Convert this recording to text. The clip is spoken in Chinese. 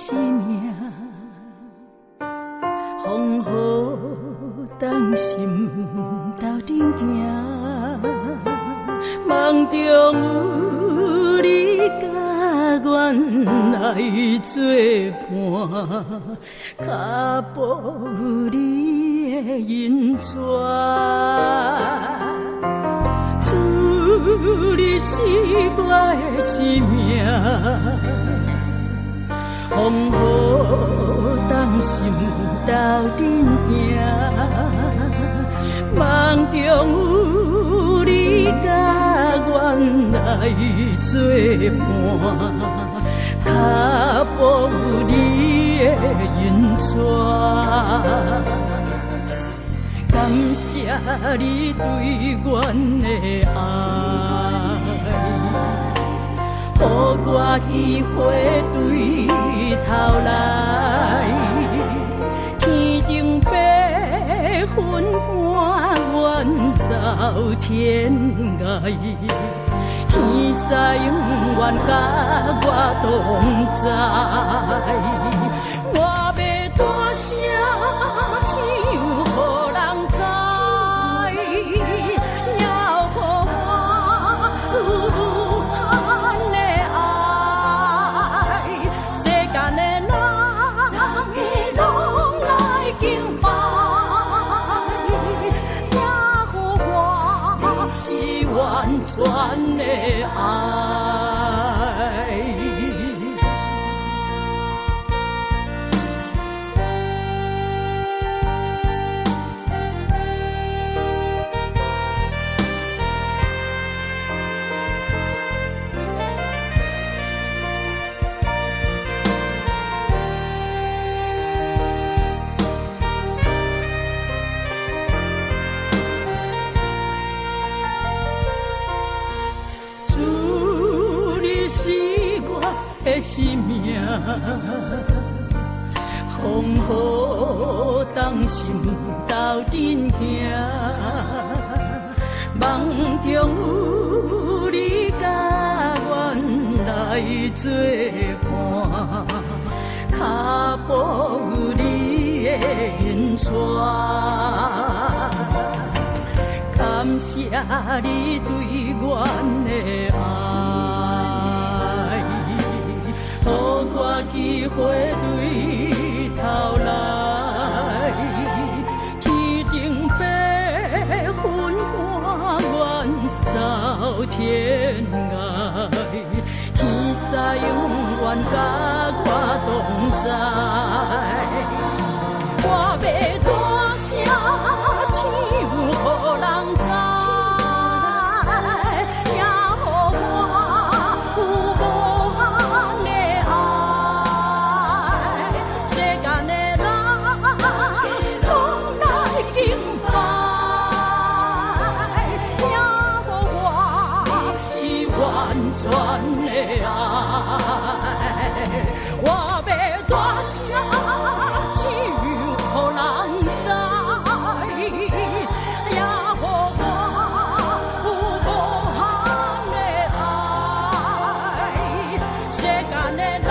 生命，风雨当心斗阵行，梦中有你甲阮来作伴，脚步有你的引带。主，你是我的生命，风雨当心斗阵行，梦中有你甲阮来作伴，脚步有你的引带。感谢你对阮的爱，予我机会对头来。天顶白云伴阮走天涯，天使永远甲我同在。我要大声唱，予人知，要予我有无限的爱。世间的人拢来敬拜，也予我是完全的爱。的生命，风雨当心斗阵行，梦中有你甲阮来作伴，脚步有你的引带。感谢你对阮的爱，予我机会对头来。天顶白云伴阮走天涯，天使永远甲我同在。我要大声唱，予人知，也予我有无限的爱。世间的人拢来敬拜，也予我是完全的爱。我要大声唱，予人知，也予我有无限的爱。世间的人